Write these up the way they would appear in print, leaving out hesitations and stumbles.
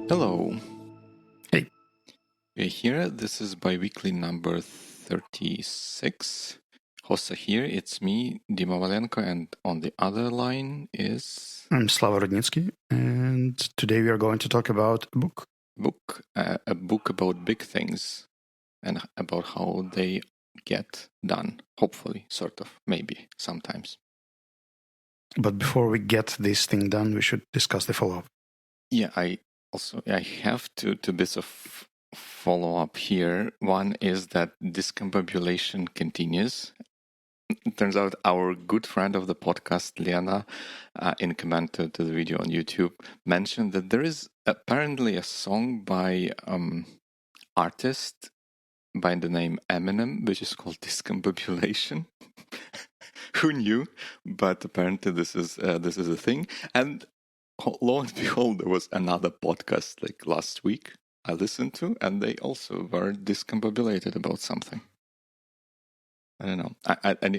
Hello. Hey. We're here. This is Biweekly number 36. Hossa here. It's me, Dima and on the other line is... I'm Slava Rudnitsky, and today we are going to talk about a book. A book about big things and about how they get done. Hopefully, sort of, maybe, sometimes. But before we get this thing done, we should discuss the follow-up. Yeah, I have two bits of follow-up here. One is that discombobulation continues. It turns out our good friend of the podcast, Liana, in comment to the video on YouTube, mentioned that there is apparently a song by artist by the name Eminem, which is called Discombobulation. Who knew? But apparently this is a thing. And lo and behold, there was another podcast like last week I listened to, and they also were discombobulated about something. I don't know.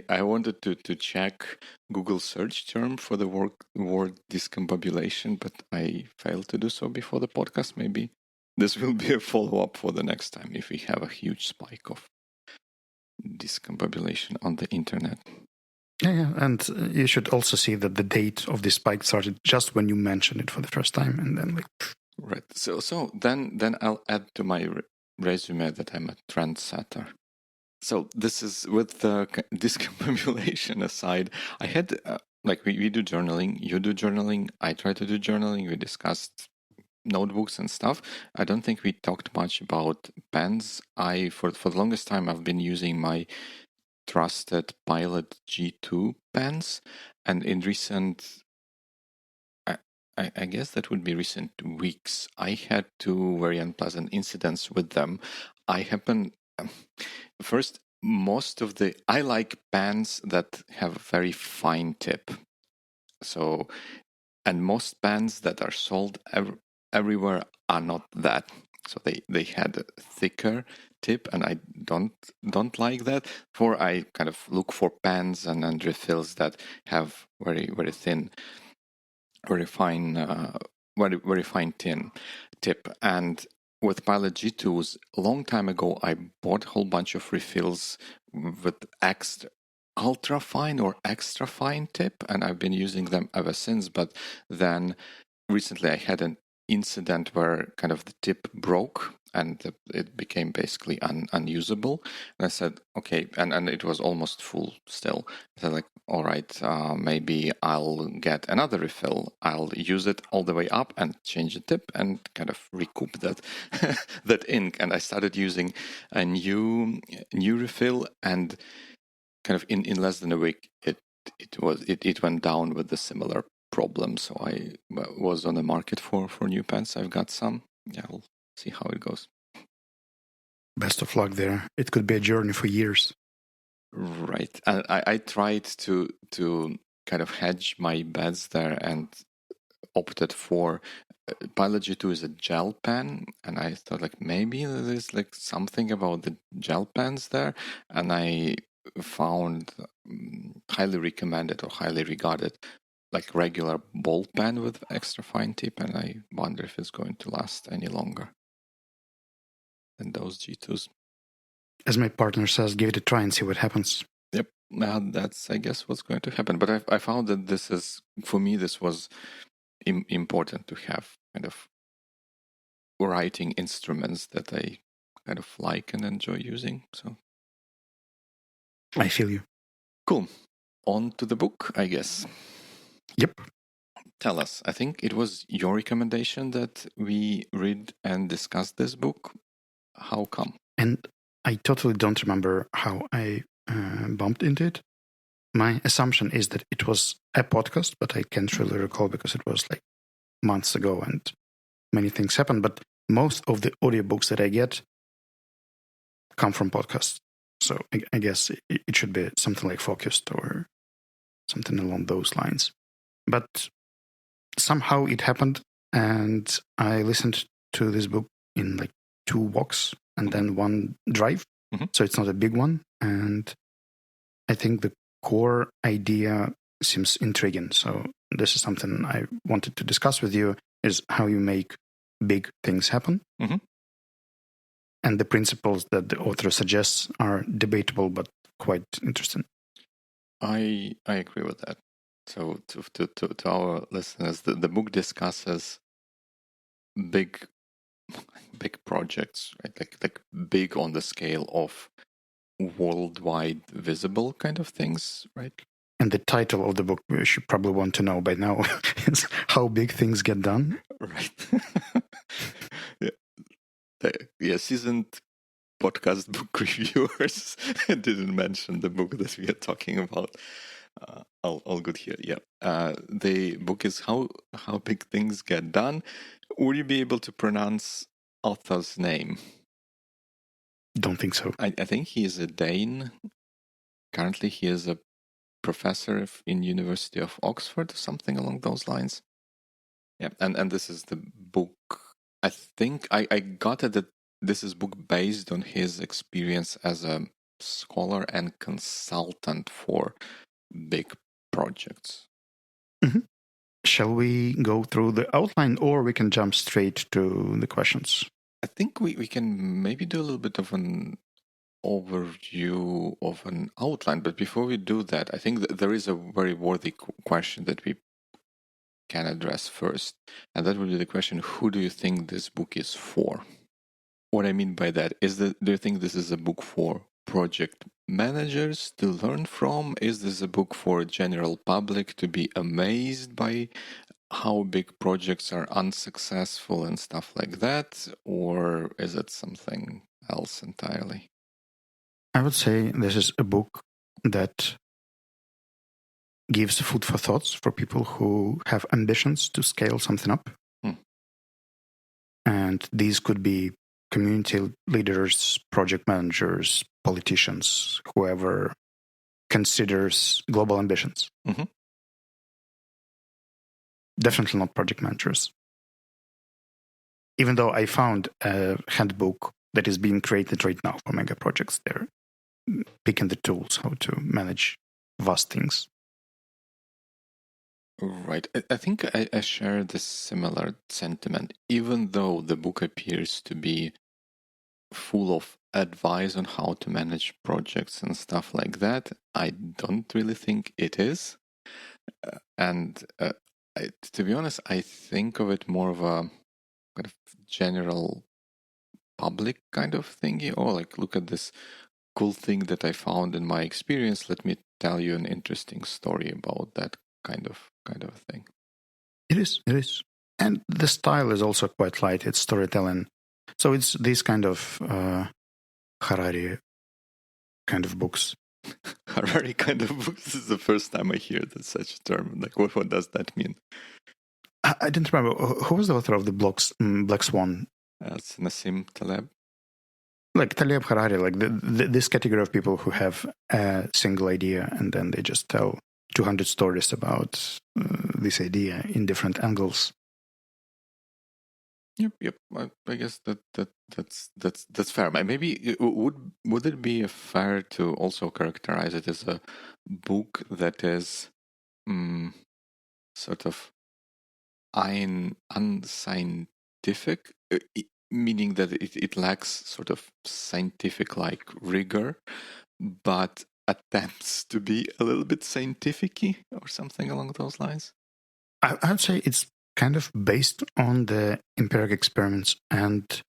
I wanted to check Google search term for the word discombobulation, but I failed to do so before the podcast. Maybe this will be a follow-up for the next time if we have a huge spike of discombobulation on the internet. Yeah, and you should also see that the date of this spike started just when you mentioned it for the first time, and then Right. So then I'll add to my resume that I'm a trendsetter. So this is with the discombobulation aside. I had we do journaling. You do journaling. I try to do journaling. We discussed notebooks and stuff. I don't think we talked much about pens. For the longest time I've been using my trusted Pilot G2 pens, and in recent, I guess that would be recent weeks, I had two very unpleasant incidents with them. First, I like pens that have a very fine tip. So, and most pens that are sold everywhere are not that. So they had a thicker tip, and I don't like that. For I kind of look for pens and refills that have very very thin, very fine, very fine tin tip. And with Pilot G2s, a long time ago, I bought a whole bunch of refills with ultra fine or extra fine tip, and I've been using them ever since. But then recently I had an incident where kind of the tip broke and it became basically unusable. And I said, okay, and it was almost full still. I said, all right, maybe I'll get another refill. I'll use it all the way up and change the tip and kind of recoup that that ink. And I started using a new refill, and kind of in less than a week, it went down with the similar problem. So I was on the market for new pens. I've got some. Yeah, we'll see how it goes. Best of luck there. It could be a journey for years. Right. And I tried to kind of hedge my bets there and opted for Pilot G2 is a gel pen, and I thought maybe there's something about the gel pens there, and I found highly recommended or highly regarded regular ball pen with extra fine tip, and I wonder if it's going to last any longer than those G2s. As my partner says, give it a try and see what happens. Yep, that's I guess what's going to happen. But I found that this was important to have kind of writing instruments that I kind of like and enjoy using. So I feel you. Cool. On to the book, I guess. Yep. Tell us. I think it was your recommendation that we read and discuss this book. How come? And I totally don't remember how I bumped into it. My assumption is that it was a podcast, but I can't really recall because it was months ago and many things happened. But most of the audiobooks that I get come from podcasts. So I guess it should be something like Focused or something along those lines. But somehow it happened, and I listened to this book in 2 walks and then 1 drive. Mhm. So it's not a big one. And I think the core idea seems intriguing. So this is something I wanted to discuss with you, is how you make big things happen. Mhm. And the principles that the author suggests are debatable, but quite interesting. I agree with that. So to our listeners, the book discusses big projects, right? Like big on the scale of worldwide visible kind of things, right? And the title of the book, which you probably want to know by now, is How Big Things Get Done. Right. Yeah, seasoned podcast book reviewers didn't mention the book that we are talking about. All good here. Yeah. The book is How Big Things Get Done. Would you be able to pronounce author's name? Don't think so. I think he is a Dane. Currently, he is a professor in University of Oxford or something along those lines. Yeah, and this is the book. I think I got it that this is book based on his experience as a scholar and consultant for big projects. Mm-hmm. Shall we go through the outline, or we can jump straight to the questions? I think we can maybe do a little bit of an overview of an outline, but before we do that, I think that there is a very worthy question that we can address first, and that would be the question: who do you think this book is for? What I mean by that is that, do you think this is a book for project managers to learn from? Is this a book for general public to be amazed by how big projects are unsuccessful and stuff like that? Or is it something else entirely? I would say this is a book that gives food for thoughts for people who have ambitions to scale something up. And these could be community leaders, project managers, politicians, whoever considers global ambitions. Mm-hmm. Definitely not project managers. Even though I found a handbook that is being created right now for mega projects, they're picking the tools how to manage vast things. Right. I think I share this similar sentiment, even though the book appears to be full of advice on how to manage projects and stuff like that. I don't really think it is. To be honest, I think of it more of a kind of general public kind of thingy. Oh, like, look at this cool thing that I found in my experience. Let me tell you an interesting story about that kind of thing. It is. And the style is also quite light. It's storytelling. So it's these kind of Harari kind of books. Harari kind of books. This is the first time I hear that such a term. Like, what does that mean? I didn't remember. Who was the author of the Black Swan? It's Nassim Taleb. Like Taleb Harari, like this category of people who have a single idea and then they just tell 200 stories about this idea in different angles. Yep. I guess that's fair. Maybe would it be fair to also characterize it as a book that is sort of unscientific, meaning that it lacks sort of scientific-like rigor, but attempts to be a little bit scientific-y or something along those lines? I'd say it's kind of based on the empiric experiments, and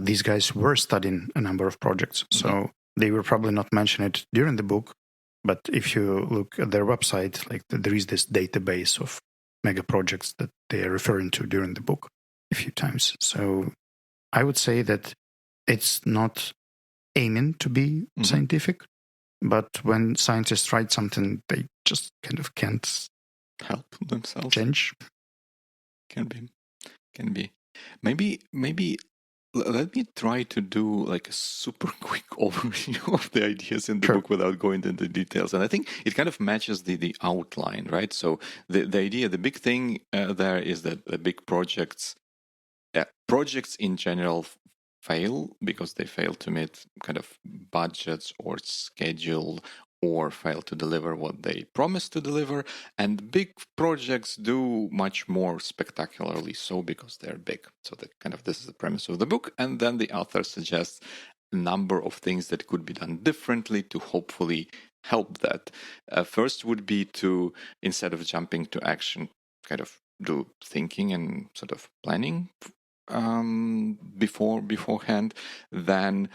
these guys were studying a number of projects, so they will probably not mention it during the book. But if you look at their website, like there is this database of mega projects that they are referring to during the book a few times. So I would say that it's not aiming to be scientific, but when scientists write something, they just kind of can't help themselves change. Can be. Maybe let me try to do like a super quick overview of the ideas in the book without going into details. And I think it kind of matches the outline, right? So the idea, the big thing there is that the big projects in general fail because they fail to meet kind of budgets or schedule or fail to deliver what they promised to deliver. And big projects do much more spectacularly so because they're big. So that kind of this is the premise of the book. And then the author suggests a number of things that could be done differently to hopefully help that. First would be to, instead of jumping to action, kind of do thinking and sort of planning beforehand, then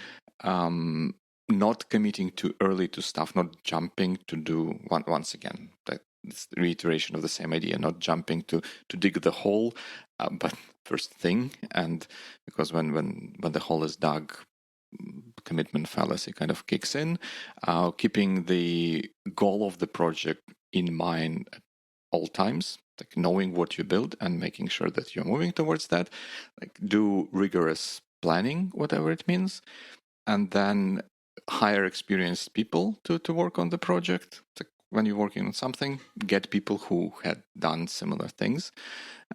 not committing too early to stuff, not jumping to do once again. That's the reiteration of the same idea, not jumping to dig the hole, but first thing. And because when the hole is dug, commitment fallacy kind of kicks in. Keeping the goal of the project in mind at all times, like knowing what you build and making sure that you're moving towards that. Like do rigorous planning, whatever it means, and then hire experienced people to work on the project. Like when you're working on something, get people who had done similar things,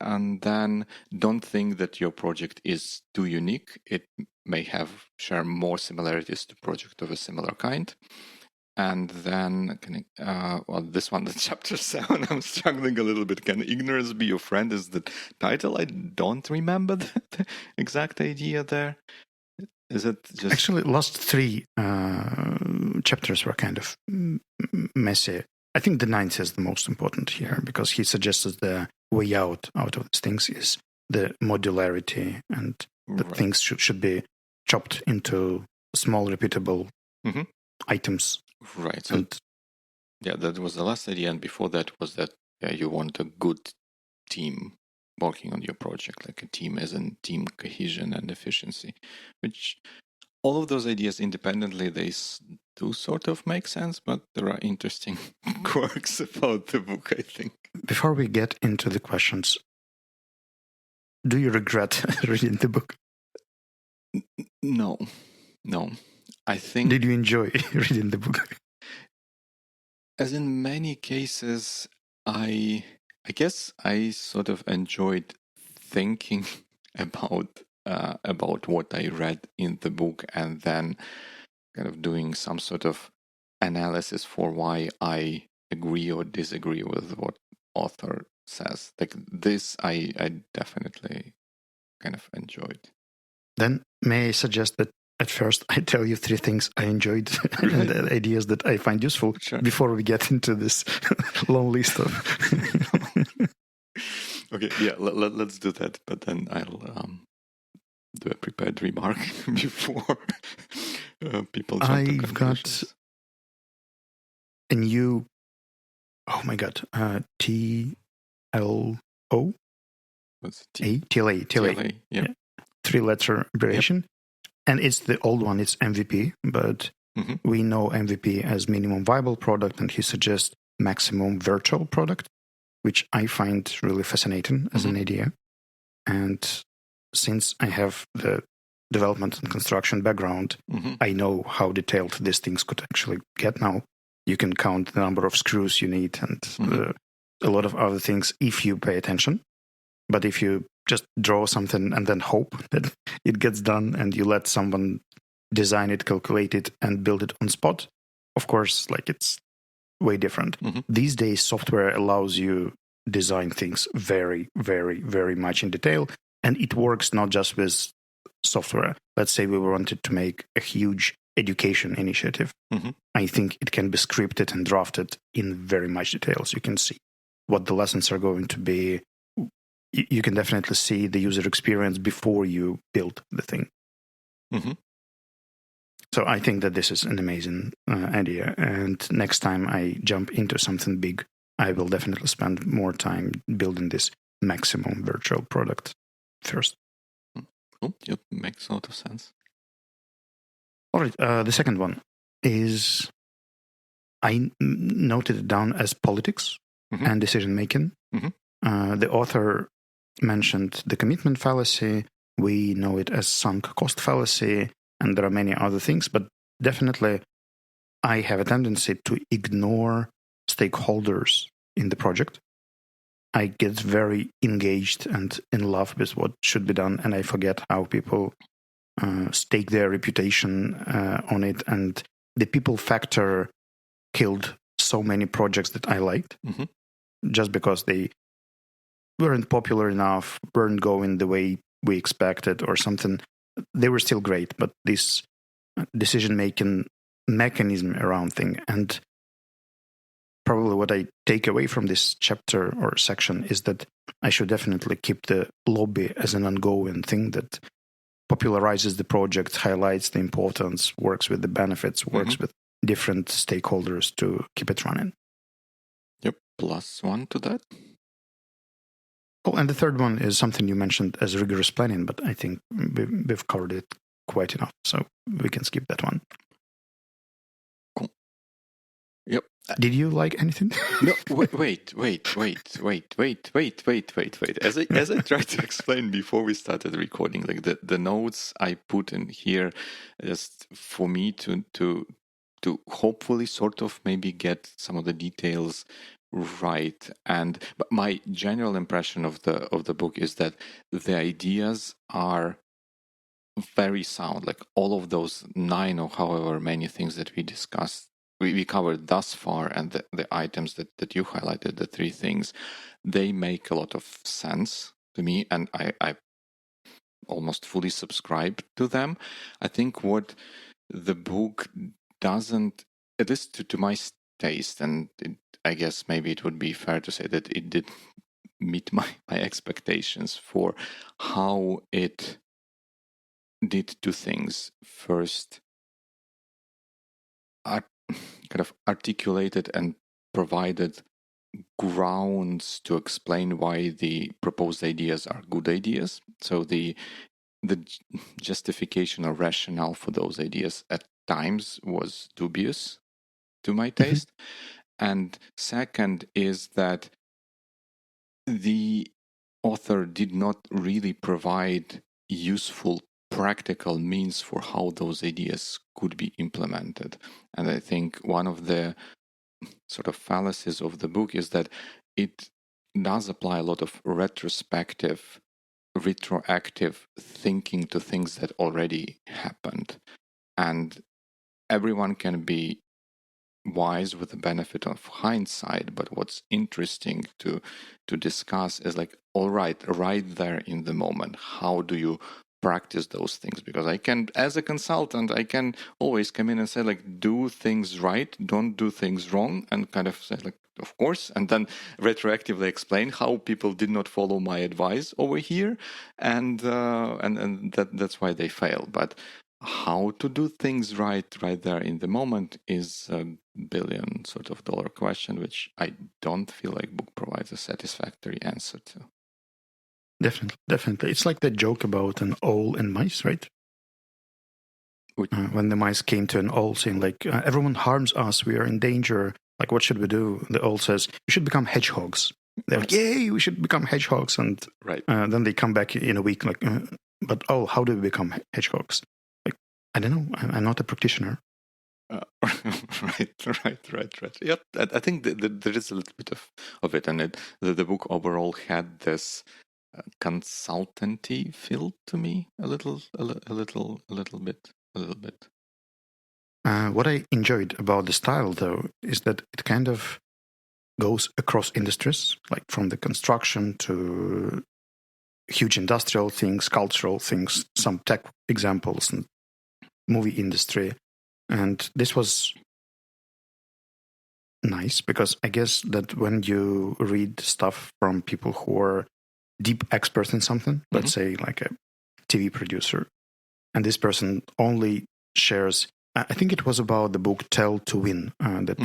and then don't think that your project is too unique. It may share more similarities to project of a similar kind. And then, this one, the chapter 7, I'm struggling a little bit. Can ignorance be your friend is the title. I don't remember the exact idea there. Is it just... Actually, last 3 chapters were kind of messy. I think the 9th is the most important here because he suggests the way out of these things is the modularity and that Right. things should be chopped into small, repeatable items. Right. So, that was the last idea. And before that was that you want a good team working on your project, like a team as in team cohesion and efficiency, which all of those ideas independently, they do sort of make sense, but there are interesting quirks about the book, I think. Before we get into the questions, do you regret reading the book? No. I think... Did you enjoy reading the book? As in many cases, I guess I sort of enjoyed thinking about what I read in the book and then kind of doing some sort of analysis for why I agree or disagree with what author says. Like this, I definitely kind of enjoyed. Then may I suggest that at first I tell you 3 things I enjoyed and the ideas that I find useful before we get into this long list of... Okay, yeah, let's do that. But then I'll do a prepared remark before people jump to conclusions. I've got a new... Oh my God. TLO? What's TLA. Yeah. 3-letter abbreviation. And it's the old one, it's MVP, but we know MVP as minimum viable product, and he suggests maximum virtual product, which I find really fascinating as an idea. And since I have the development and construction background, I know how detailed these things could actually get now. You can count the number of screws you need and a lot of other things if you pay attention. But if you just draw something and then hope that it gets done and you let someone design it, calculate it, and build it on spot, of course, like it's way different. These days, software allows you design things very, very, very much in detail. And it works not just with software. Let's say we wanted to make a huge education initiative. I think it can be scripted and drafted in very much details. You can see what the lessons are going to be. You can definitely see the user experience before you build the thing. So I think that this is an amazing idea. And next time I jump into something big, I will definitely spend more time building this maximum virtual product first. Cool. It makes a lot of sense. All right. The second one is I noted it down as politics and decision making. The author mentioned the commitment fallacy. We know it as sunk cost fallacy, and there are many other things, but definitely I have a tendency to ignore stakeholders in the project. I get very engaged and in love with what should be done, and I forget how people stake their reputation on it, and the people factor killed so many projects that I liked just because they weren't popular enough, weren't going the way we expected or something. They were still great, but this decision-making mechanism around thing, and probably what I take away from this chapter or section is that I should definitely keep the lobby as an ongoing thing that popularizes the project, highlights the importance, works with the benefits, works with different stakeholders to keep it running. Yep, +1 to that. Oh, and the third one is something you mentioned as rigorous planning, but I think we've covered it quite enough, so we can skip that one. Cool. Yep. Did you like anything? No, wait. As I tried to explain before we started recording, like the notes I put in here, just for me to hopefully sort of maybe get some of the details right. But my general impression of the book is that the ideas are very sound. Like all of those 9 or however many things that we discussed, we covered thus far, and the items that you highlighted, the 3 things, they make a lot of sense to me, and I almost fully subscribe to them. I think what the book doesn't, at least to my taste, and I guess maybe it would be fair to say that it did meet my expectations for how it did 2 things. First, kind of articulated and provided grounds to explain why the proposed ideas are good ideas. So the justification or rationale for those ideas at times was dubious to my taste. And second is that the author did not really provide useful practical means for how those ideas could be implemented. And I think one of the sort of fallacies of the book is that it does apply a lot of retroactive thinking to things that already happened. And everyone can be wise with the benefit of hindsight, but what's interesting to discuss is like, all right there in the moment, how do you practice those things? Because I can, as a consultant, I can always come in and say like, do things right, don't do things wrong, and kind of say like, of course, and then retroactively explain how people did not follow my advice over here, and that's why they fail. But how to do things right there in the moment is a billion sort of dollar question, which I don't feel like book provides a satisfactory answer to. Definitely. It's like that joke about an owl and mice, right? When the mice came to an owl saying like, everyone harms us, we are in danger. Like, what should we do? The owl says, you should become hedgehogs. They're like, yay, we should become hedgehogs. And then they come back in a week like, but oh, how do we become hedgehogs? Like, I don't know. I'm not a practitioner. Right. Yep. I think there is a little bit of it, and the book overall had this consultancy feel to me, a little bit. What I enjoyed about the style, though, is that it kind of goes across industries, like from the construction to huge industrial things, cultural things, some tech examples, and movie industry. And this was nice because I guess that when you read stuff from people who are deep experts in something, let's say like a TV producer, and this person only shares, I think it was about the book Tell to Win that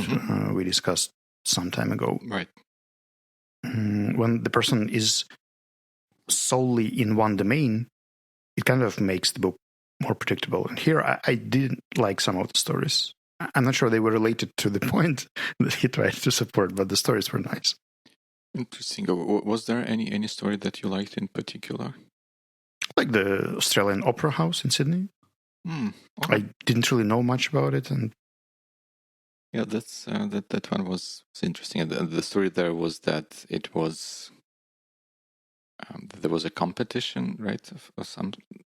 we discussed some time ago. Right. When the person is solely in one domain, it kind of makes the book more predictable. And here I didn't like some of the stories. I'm not sure they were related to the point that he tried to support, but the stories were nice. Interesting. Was there any story that you liked in particular? Like the Australian Opera House in Sydney. Okay. I didn't really know much about it, and yeah, that's that one was interesting. And the story there was that it was there was a competition, right?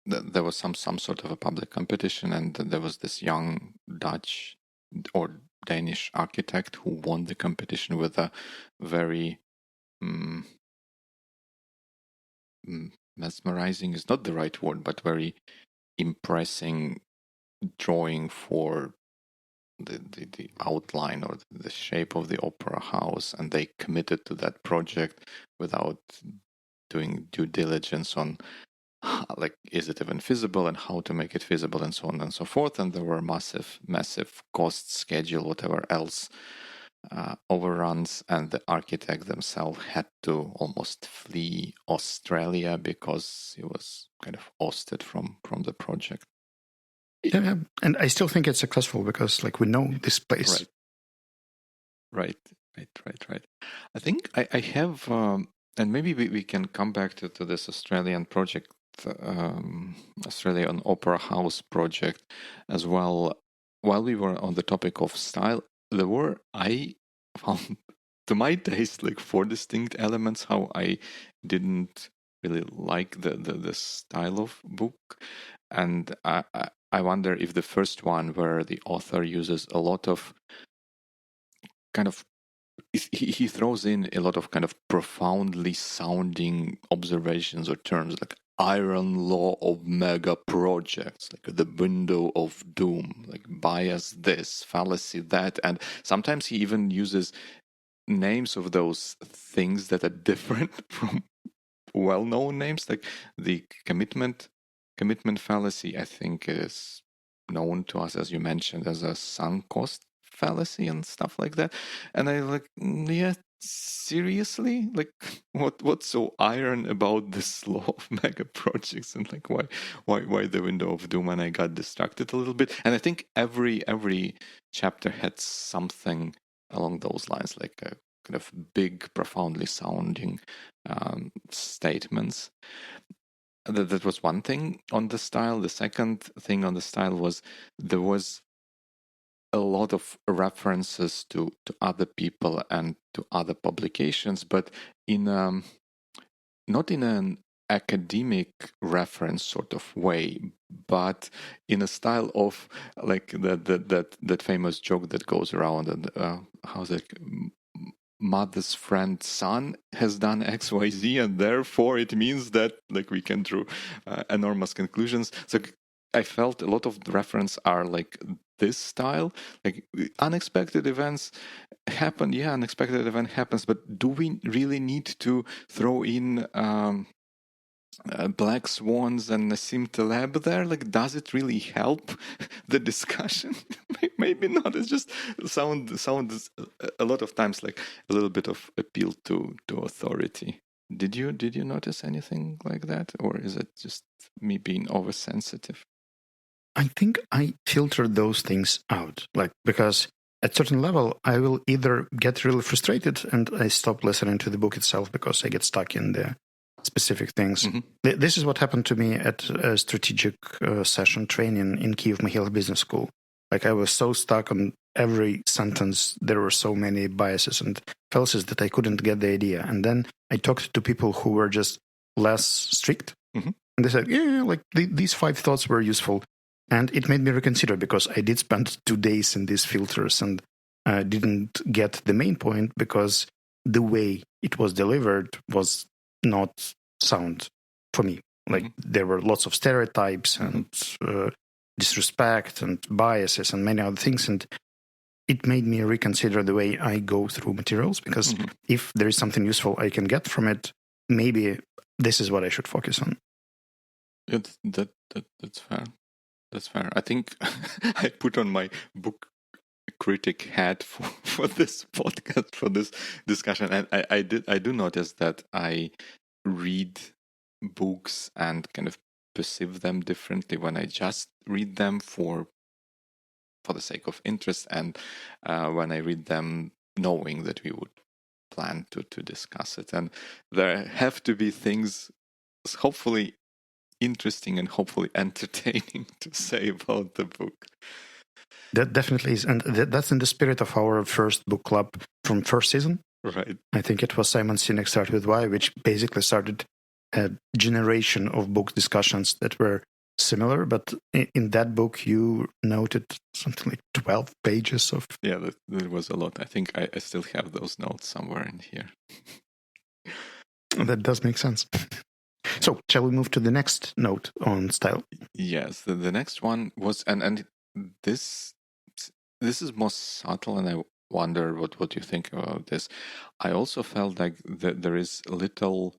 There was some sort of a public competition, and there was this young Dutch or Danish architect who won the competition with a very mesmerizing is not the right word, but very impressing drawing for the outline or the shape of the opera house, and they committed to that project without doing due diligence on like is it even feasible and how to make it feasible and so on and so forth. And there were massive cost, schedule, whatever else overruns, and the architect themselves had to almost flee Australia because he was kind of ousted from the project. Yeah, and I still think it's successful because like we know this place. Right. I think I have, and maybe we can come back to this Australian project, Australian Opera House project as well. While we were on the topic of style, I found to my taste like 4 distinct elements how I didn't really like the style of book, and I wonder if the first one where the author uses a lot of kind of he throws in a lot of kind of profoundly sounding observations or terms like iron law of mega projects, like the window of doom, like bias this, fallacy that, and sometimes he even uses names of those things that are different from well-known names, like the commitment fallacy. I think is known to us, as you mentioned, as a sunk cost fallacy and stuff like that. And I like, yeah, seriously, like what's so iron about this law of mega projects, and like why the window of doom? And I got distracted a little bit. And I think every chapter had something along those lines, like a kind of big, profoundly sounding statements. That was one thing on the style. The second thing on the style was there was a lot of references to other people and to other publications, but in not in an academic reference sort of way, but in a style of like that famous joke that goes around, and how's it? Mother's friend son has done XYZ, and therefore it means that like we can draw enormous conclusions. So I felt a lot of the reference are like this style, like unexpected events happen. Yeah, unexpected event happens, but do we really need to throw in black swans and Nassim Taleb there? Like, does it really help the discussion? Maybe not. It's just sound a lot of times like a little bit of appeal to authority. Did you notice anything like that, or is it just me being oversensitive? I think I filtered those things out, like because at certain level I will either get really frustrated and I stop listening to the book itself because I get stuck in the specific things. Mm-hmm. This is what happened to me at a strategic session training in Kyiv Mahila Business School. Like I was so stuck on every sentence. There were so many biases and fallacies that I couldn't get the idea. And then I talked to people who were just less strict. Mm-hmm. And they said, yeah, like these 5 thoughts were useful. And it made me reconsider because I did spend 2 days in these filters and didn't get the main point because the way it was delivered was not sound for me. Like there were lots of stereotypes and disrespect and biases and many other things. And it made me reconsider the way I go through materials because if there is something useful I can get from it, maybe this is what I should focus on. That's fair. That's fair. I think I put on my book critic hat for this podcast, for this discussion, and I do notice that I read books and kind of perceive them differently when I just read them for the sake of interest, and when I read them knowing that we would plan to discuss it. And there have to be things, hopefully interesting and hopefully entertaining, to say about the book. That definitely is, and that's in the spirit of our first book club from first season. Right. I think it was Simon Sinek Start With Why, which basically started a generation of book discussions that were similar, but in that book you noted something like 12 pages of... Yeah, that was a lot. I think I still have those notes somewhere in here. That does make sense. So, shall we move to the next note on style? Yes, the next one was, and this is more subtle, and I wonder what you think about this. I also felt like there is little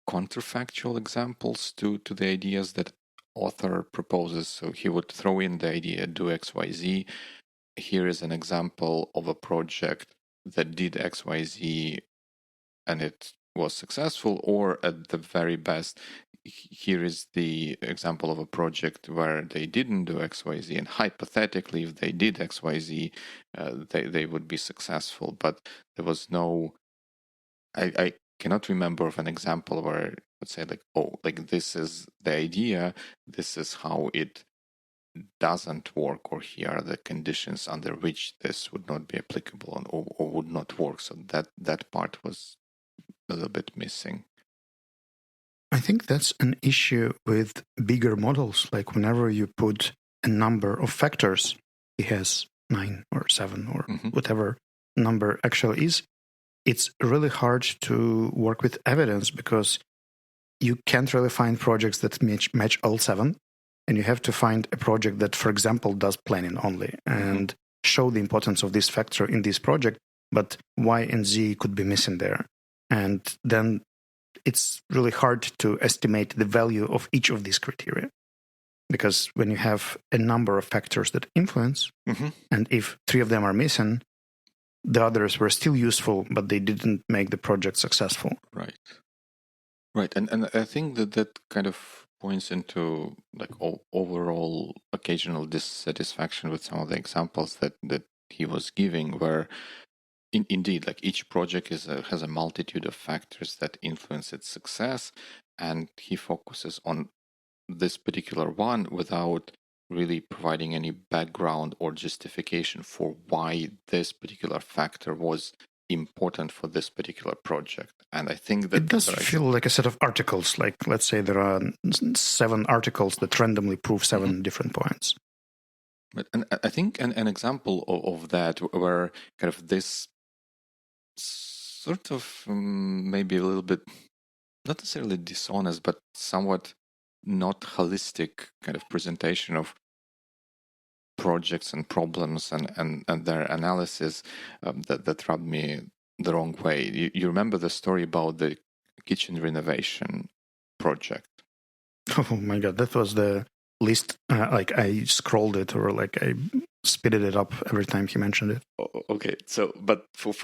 counterfactual examples to the ideas that author proposes. So he would throw in the idea, do XYZ. Here is an example of a project that did XYZ and it was successful, or at the very best, here is the example of a project where they didn't do XYZ, and hypothetically, if they did XYZ, they would be successful. But there was no, I cannot remember of an example where I would say like, oh, like this is the idea, this is how it doesn't work, or here are the conditions under which this would not be applicable or would not work. So that part was a little bit missing. I think that's an issue with bigger models. Like whenever you put a number of factors, it has 9 or 7 or whatever number actually is, it's really hard to work with evidence because you can't really find projects that match all 7. And you have to find a project that, for example, does planning only and show the importance of this factor in this project, but Y and Z could be missing there. And then it's really hard to estimate the value of each of these criteria. Because when you have a number of factors that influence, and if 3 of them are missing, the others were still useful, but they didn't make the project successful. Right. And I think that kind of points into like overall occasional dissatisfaction with some of the examples that he was giving, where indeed, like each project has a multitude of factors that influence its success, and he focuses on this particular one without really providing any background or justification for why this particular factor was important for this particular project. And I think that it does feel like a set of articles. Like, let's say there are 7 articles that randomly prove 7 different points. But and I think an example of that, where kind of this sort of maybe a little bit not necessarily dishonest, but somewhat not holistic kind of presentation of projects and problems and their analysis that rubbed me the wrong way. You remember the story about the kitchen renovation project? Oh my god, that was the least like I scrolled it or like I speeded it up every time he mentioned it. Okay, so but for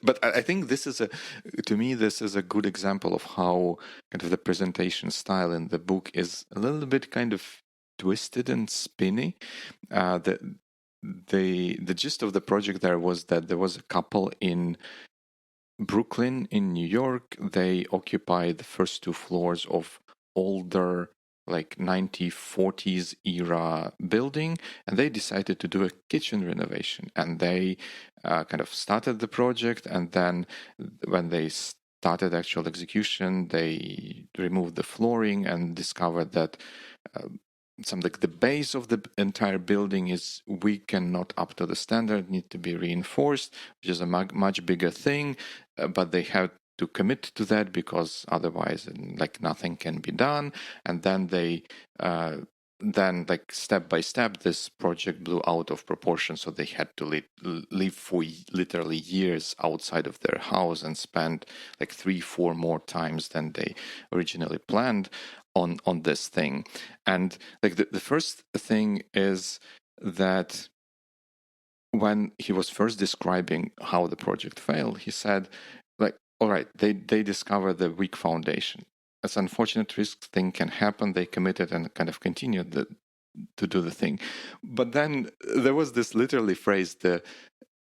but I think this is to me this is a good example of how kind of the presentation style in the book is a little bit kind of twisted and spinny. The gist of the project there was that there was a couple in Brooklyn in New York. They occupied the first 2 floors of older like 1940s era building, and they decided to do a kitchen renovation, and they kind of started the project, and then when they started actual execution, they removed the flooring and discovered that something like the base of the entire building is weak and not up to the standard, need to be reinforced, which is a much bigger thing, but they had to commit to that because otherwise like nothing can be done. And then they then like step by step this project blew out of proportion, so they had to live for literally years outside of their house and spend like 3-4 more times than they originally planned on this thing. And like the first thing is that when he was first describing how the project failed, he said, like, all right, they discovered the weak foundation. As unfortunate risk thing can happen, they committed and kind of continued to do the thing. But then there was this literally phrase, the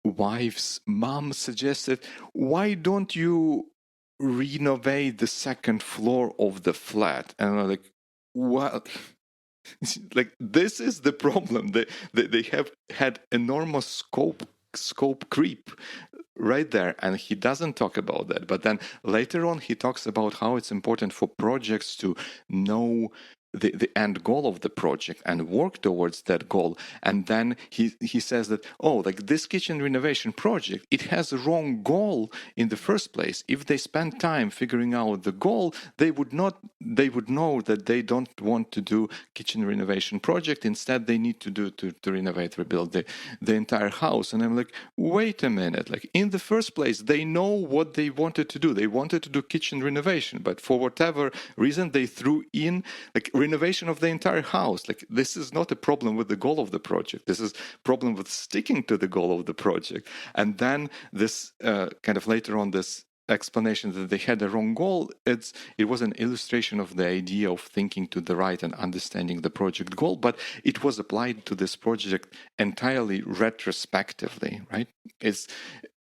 wife's mom suggested, why don't you renovate the second floor of the flat? And I'm like, well, like this is the problem. They have had enormous scope creep. right there, and he doesn't talk about that. But then later on, he talks about how it's important for projects to know the end goal of the project and work towards that goal. And then he says that, oh, like this kitchen renovation project, it has a wrong goal in the first place. If they spend time figuring out the goal, they would know that they don't want to do kitchen renovation project. Instead, they need to renovate, rebuild the entire house. And I'm like, wait a minute, like in the first place, they know what they wanted to do. They wanted to do kitchen renovation, but for whatever reason, they threw in like renovation of the entire house. Like this is not a problem with the goal of the project. This is problem with sticking to the goal of the project. And then this kind of later on this explanation that they had a wrong goal, it was an illustration of the idea of thinking to the right and understanding the project goal, but it was applied to this project entirely retrospectively, right?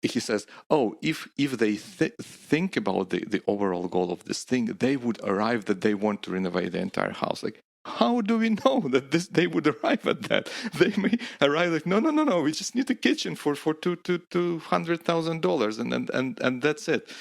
He says, oh, if they think about the overall goal of this thing, they would arrive that they want to renovate the entire house. Like, how do we know that they would arrive at that? They may arrive like, no, we just need a kitchen for $200,000 and that's it.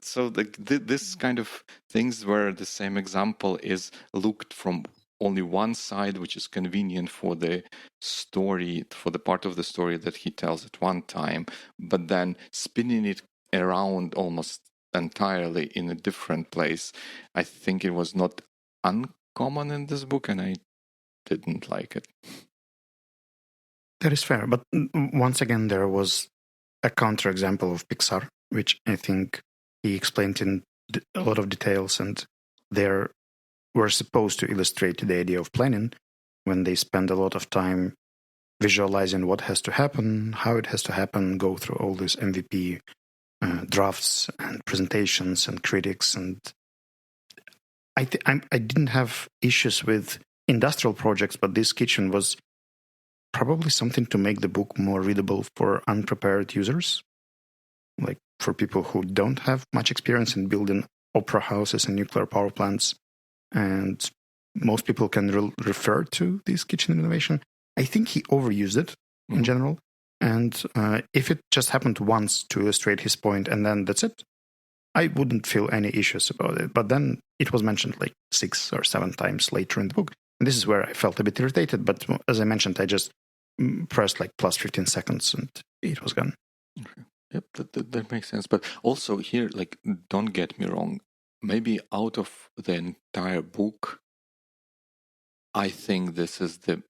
So this kind of things where the same example is looked from only one side, which is convenient for the story, for the part of the story that he tells at one time, but then spinning it around almost entirely in a different place. I think it was not uncommon in this book, and I didn't like it. That is fair. But once again, there was a counterexample of Pixar, which I think he explained in a lot of details, and there were supposed to illustrate the idea of planning when they spend a lot of time visualizing what has to happen, how it has to happen, go through all these MVP drafts and presentations and critics. And I didn't have issues with industrial projects, but this kitchen was probably something to make the book more readable for unprepared users, like for people who don't have much experience in building opera houses and nuclear power plants. And most people can refer to this kitchen renovation. I think he overused it in general. And if it just happened once to illustrate his point and then that's it, I wouldn't feel any issues about it. But then it was mentioned like 6 or 7 times later in the book. And this is where I felt a bit irritated. But as I mentioned, I just pressed like plus 15 seconds and it was gone. Okay. Yep, that makes sense. But also here, like, don't get me wrong, maybe out of the entire book, I think this is to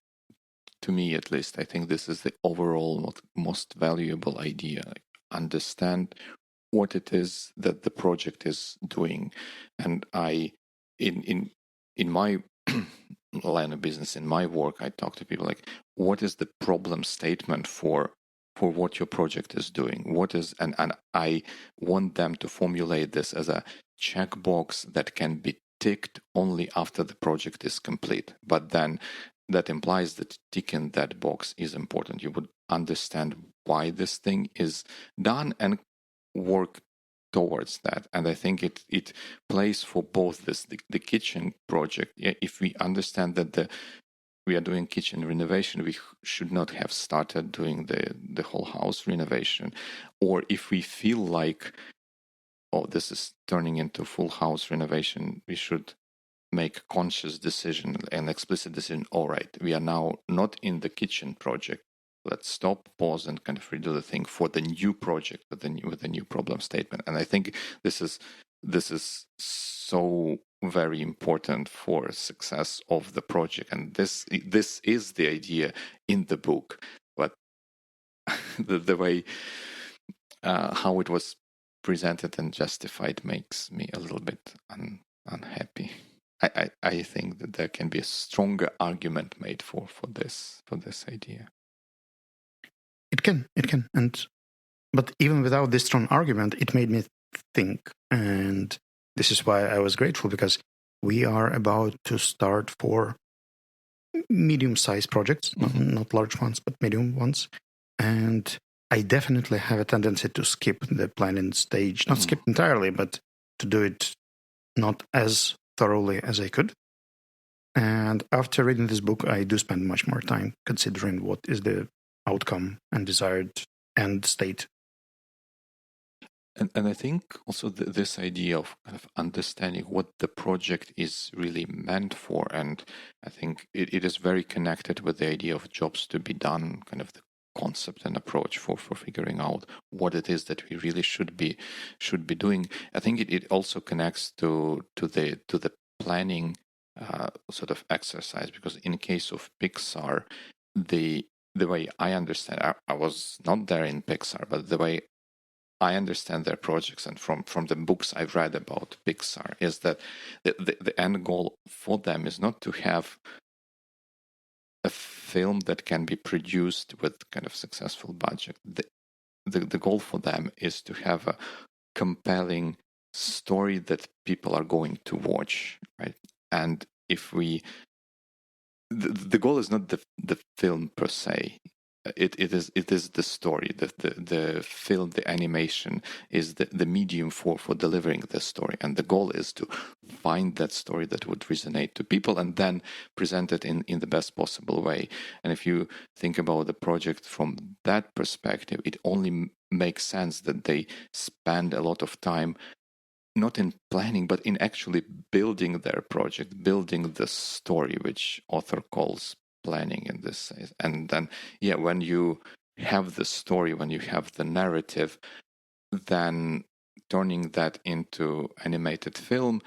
me at least, I think this is the overall most valuable idea. Like, understand what it is that the project is doing. And in my line of business, in my work, I talk to people like, what is the problem statement for what your project is doing? What is, and I want them to formulate this as a checkbox that can be ticked only after the project is complete. But then that implies that ticking that box is important. You would understand why this thing is done and work towards that. And I think it plays for both the kitchen project. If we understand that we are doing kitchen renovation, we should not have started doing the whole house renovation. Or if we feel like, oh, this is turning into full house renovation, we should make a conscious decision, an explicit decision. All right, we are now not in the kitchen project. Let's stop, pause, and kind of redo the thing for the new project with the new problem statement. And I think this is so very important for success of the project. And this is the idea in the book, but the way how it was presented and justified makes me a little bit unhappy. I think that there can be a stronger argument made for this idea. It can, but even without this strong argument, it made me think, and this is why I was grateful, because we are about to start for medium-sized projects, not large ones, but medium ones, and I definitely have a tendency to skip the planning stage, not skip entirely, but to do it not as thoroughly as I could. And after reading this book, I do spend much more time considering what is the outcome and desired end state And I think also this idea of kind of understanding what the project is really meant for, and I think it is very connected with the idea of jobs to be done, kind of the concept and approach for figuring out what it is that we really should be doing. I think it also connects to the planning sort of exercise, because in case of Pixar, the way I understand, I was not there in Pixar, but the way I understand their projects, and from the books I've read about Pixar, is that the end goal for them is not to have a film that can be produced with kind of successful budget. The goal for them is to have a compelling story that people are going to watch, right? And if we the goal is not the film per se. It is the story. The film, the animation is the medium for delivering the story, and the goal is to find that story that would resonate to people and then present it in the best possible way. And if you think about the project from that perspective, it only makes sense that they spend a lot of time not in planning, but in actually building their project, building the story, which author calls planning in this sense. And then, yeah, when you have the story, when you have the narrative, then turning that into animated film,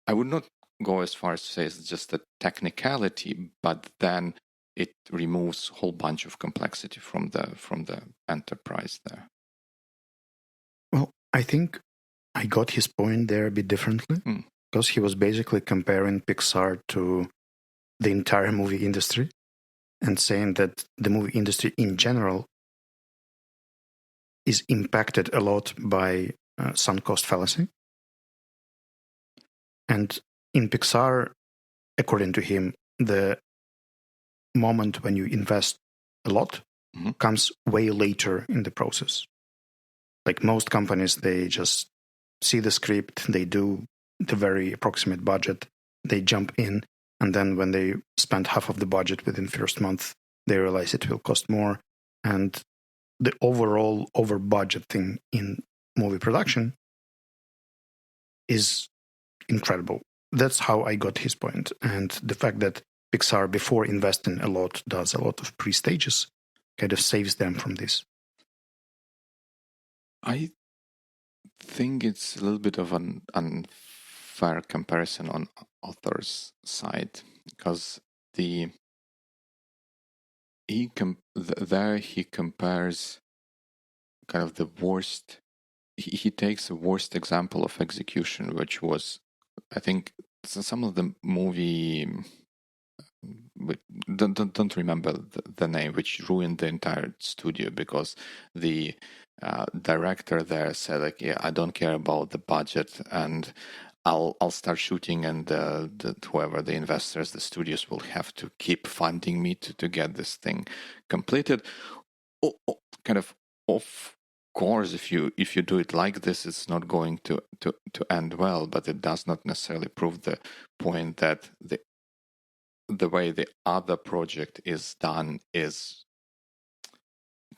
I would not go as far as to say it's just a technicality, but then it removes a whole bunch of complexity from the enterprise there. Well, I think I got his point there a bit differently, because he was basically comparing Pixar to the entire movie industry and saying that the movie industry in general is impacted a lot by sunk cost fallacy. And in Pixar, according to him, the moment when you invest a lot comes way later in the process. Like most companies, they just see the script, they do the very approximate budget, they jump in, and then when they spend half of the budget within the first month, they realize it will cost more. And the overall over budgeting in movie production is incredible. That's how I got his point. And the fact that Pixar, before investing a lot, does a lot of pre-stages, kind of saves them from this. I think it's a little bit of an unfair comparison on author's side, because there he compares kind of the worst. He takes the worst example of execution, which was, I think, some of the movie. Don't remember the name, which ruined the entire studio, because the director there said, like, yeah, I don't care about the budget, and I'll start shooting, and whoever the investors, the studios, will have to keep funding me to get this thing completed. Kind of course, if you do it like this, it's not going to end well, but it does not necessarily prove the point that the way the other project is done is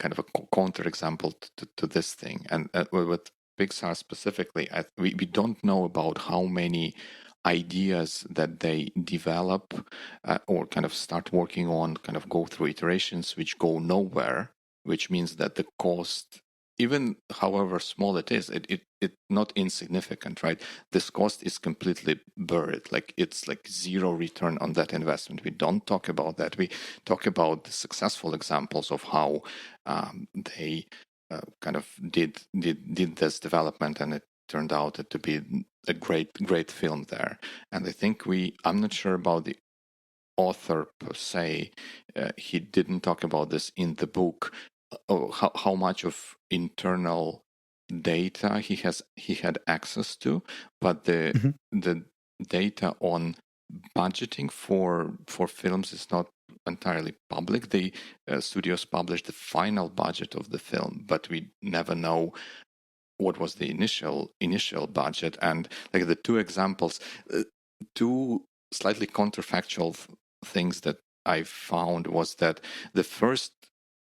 kind of a counterexample to this thing. And with Pixar specifically, we don't know about how many ideas that they develop or kind of start working on, kind of go through iterations which go nowhere, which means that the cost, even however small it is, it not insignificant, right? This cost is completely buried. Like, it's like zero return on that investment. We don't talk about that. We talk about the successful examples of how they kind of did this development, and it turned out to be a great film there. And I think I'm not sure about the author per se. He didn't talk about this in the book. How much of internal data he had access to, but the data on budgeting for films is not entirely public. The studios publish the final budget of the film, but we never know what was the initial budget. And like the two examples, two slightly counterfactual things that I found was that the first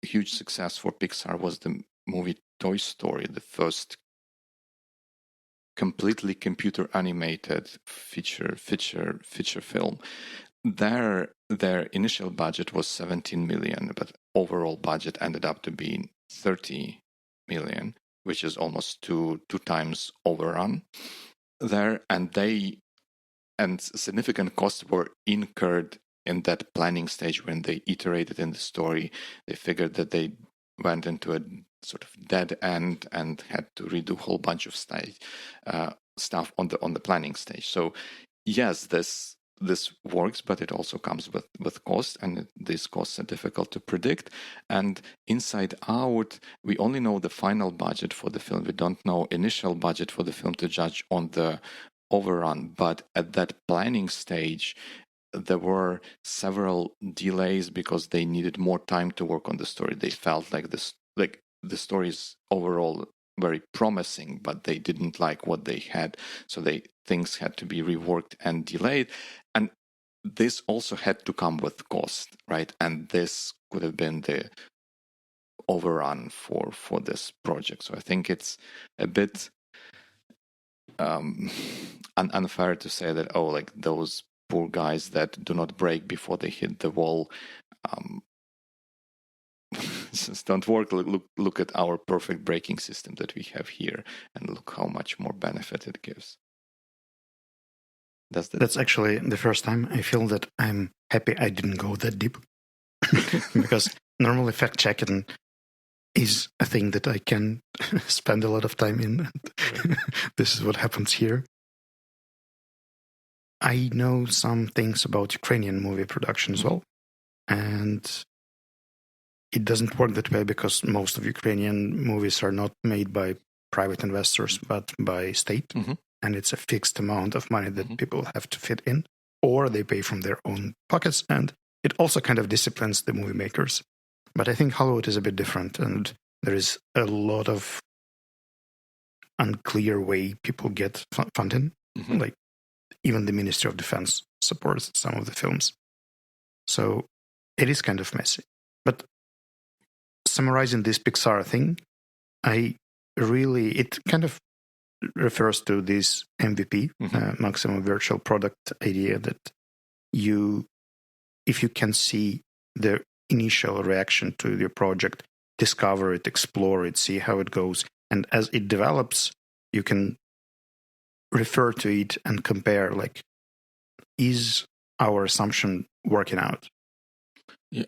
huge success for Pixar was the movie Toy Story, the first completely computer animated feature film. Their initial budget was 17 million, but overall budget ended up to being 30 million, which is almost two times overrun there. And significant costs were incurred in that planning stage when they iterated in the story. They figured that they went into a sort of dead end and had to redo a whole bunch of stuff on the planning stage. So yes, this works, but it also comes with cost, and these costs are difficult to predict. And Inside Out, we only know the final budget for the film. We don't know initial budget for the film to judge on the overrun, but at that planning stage, there were several delays because they needed more time to work on the story. They felt like the story is overall very promising, but they didn't like what they had, so things had to be reworked and delayed. And this also had to come with cost, right? And this could have been the overrun for this project. So I think it's a bit unfair to say that, oh, like those poor guys that do not break before they hit the wall just don't work. Look at our perfect braking system that we have here, and look how much more benefit it gives. That's actually the first time I feel that I'm happy I didn't go that deep. Because normally fact checking is a thing that I can spend a lot of time in. This is what happens here. I know some things about Ukrainian movie production as well. And it doesn't work that way because most of Ukrainian movies are not made by private investors, but by state. Mm-hmm. And it's a fixed amount of money that people have to fit in, or they pay from their own pockets. And it also kind of disciplines the movie makers. But I think Hollywood is a bit different, and there is a lot of unclear way people get funding. Mm-hmm. Like even the Ministry of Defense supports some of the films. So it is kind of messy. But summarizing this Pixar thing, it kind of refers to this MVP, maximum virtual product idea, that if you can see the initial reaction to your project, discover it, explore it, see how it goes, and as it develops, you can refer to it and compare, like, is our assumption working out? Yeah.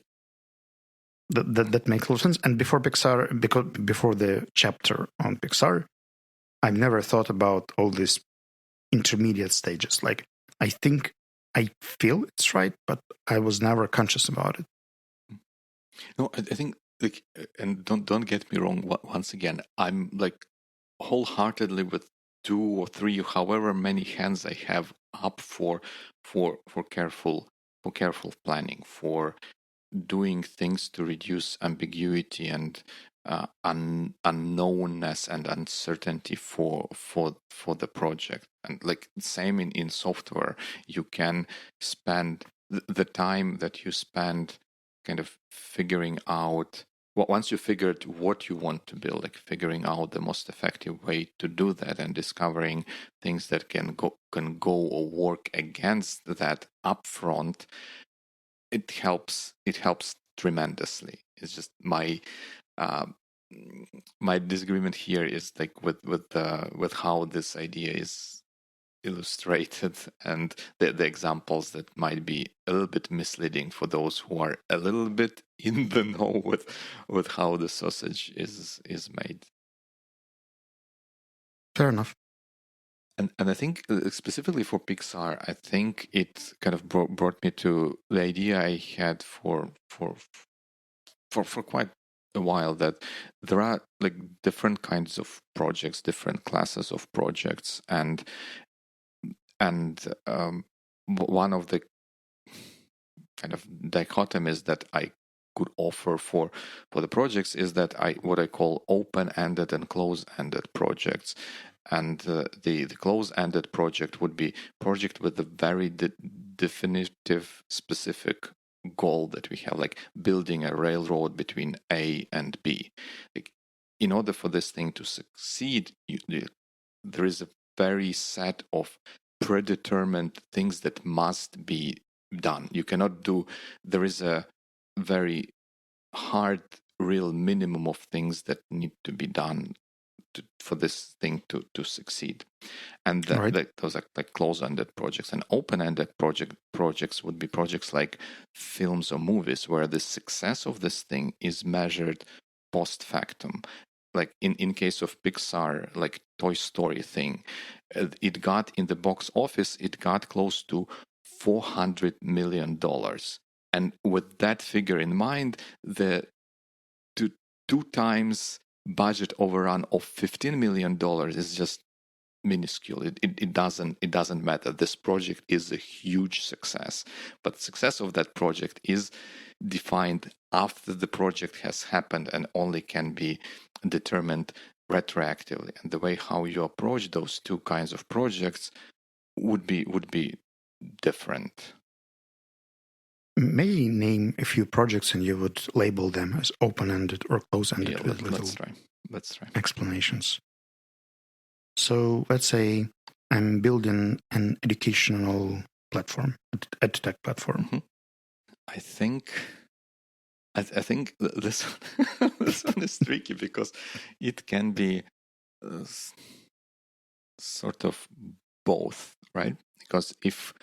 That makes a lot of sense. And before the chapter on Pixar, I've never thought about all these intermediate stages. Like, I think I feel it's right, but I was never conscious about it. No, I think, like, and don't get me wrong. Once again, I'm like wholeheartedly with 2 or 3, however many hands I have up for careful planning, for doing things to reduce ambiguity and unknownness and uncertainty for the project. And like same in software, you can spend the time that you spend kind of figuring out, once you figured what you want to build, like figuring out the most effective way to do that and discovering things that can go or work against that upfront, it helps tremendously. It's just my disagreement here is like with how this idea is illustrated, and the examples that might be a little bit misleading for those who are a little bit in the know with how the sausage is made. Fair enough. And I think specifically for Pixar, I think it kind of brought me to the idea I had for quite a while, that there are like different kinds of projects, different classes of projects, and one of the kind of dichotomies that I could offer for the projects is that what I call open-ended and close-ended projects. And the close-ended project would be project with a very definitive, specific goal that we have, like building a railroad between A and B. Like, in order for this thing to succeed, there is a very set of predetermined things that must be done. You cannot do, there is a very hard, real minimum of things that need to be done for this thing to succeed. And those are like close-ended projects. And open-ended projects would be projects like films or movies, where the success of this thing is measured post factum. Like in case of Pixar, like Toy Story thing, it got in the box office, it got close to $400 million. And with that figure in mind, the two times budget overrun of $15 million is just minuscule. It doesn't matter. This project is a huge success, but the success of that project is defined after the project has happened and only can be determined retroactively. And the way how you approach those two kinds of projects would be different. May name a few projects and you would label them as open-ended or close-ended with little Let's try explanations. So let's say I'm building an educational platform, edtech platform. Mm-hmm. I think this this one is tricky because it can be sort of both, right? Because if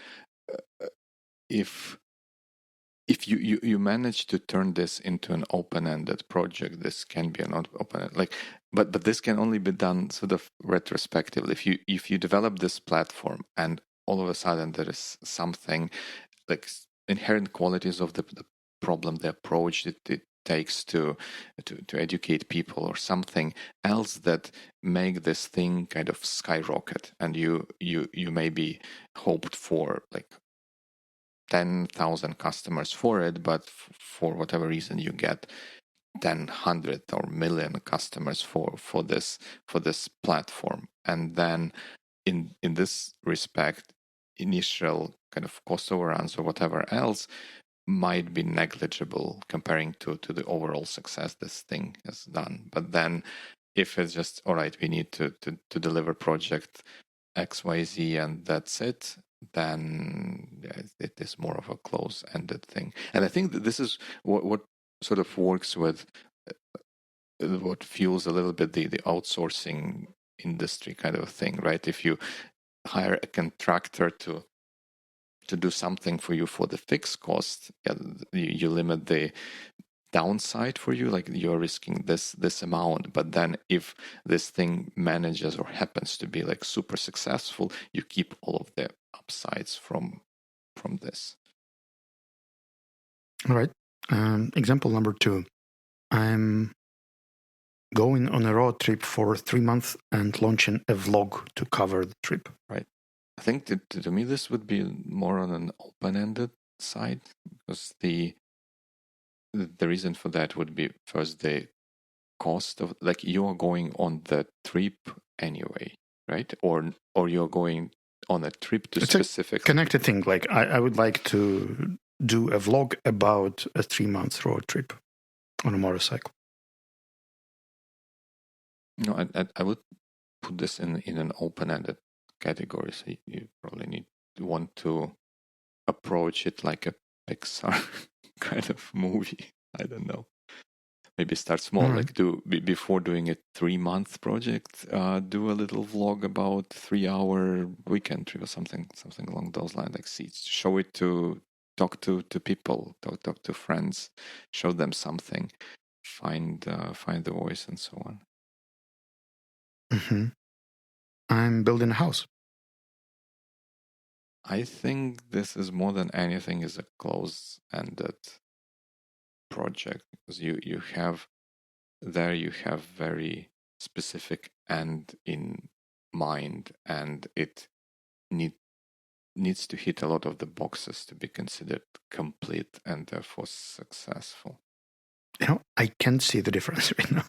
you manage to turn this into an open-ended project, this can be an open, but this can only be done sort of retrospectively. If you develop this platform and all of a sudden there is something like inherent qualities of the problem, the approach that it takes to educate people, or something else that make this thing kind of skyrocket, and you maybe hoped for like 10,000 customers for it, but for whatever reason you get 10, 100 or million customers for this platform. And then in this respect, initial kind of cost overruns or whatever else might be negligible comparing to the overall success this thing has done. But then if it's just, all right, we need to deliver project XYZ and that's it, then it is more of a close-ended thing. And I think that this is what sort of works with what fuels a little bit the outsourcing industry kind of thing, right? If you hire a contractor to do something for you for the fixed cost, you limit the downside for you, like you're risking this amount. But then if this thing manages or happens to be like super successful, you keep all of the upsides from this. All right. Example number 2. I'm going on a road trip for 3 months and launching a vlog to cover the trip. Right. I think to me this would be more on an open-ended side, because the reason for that would be first the cost of, like, you are going on the trip anyway, right? Or you're going on a trip to specific connected thing. Like I would like to do a vlog about a 3-month road trip on a motorcycle. No, I would put this in an open-ended category. So you probably want to approach it like a Pixar kind of movie. I don't know. Maybe start small, like before doing a 3-month project, do a little vlog about 3-hour weekend trip or something along those lines. Like, show it talk to people, talk to friends, show them something, find the voice and so on. Mm-hmm. I'm building a house. I think this is more than anything is a close-ended project, because you have very specific end in mind, and it needs to hit a lot of the boxes to be considered complete and therefore successful. I can't see the difference right now,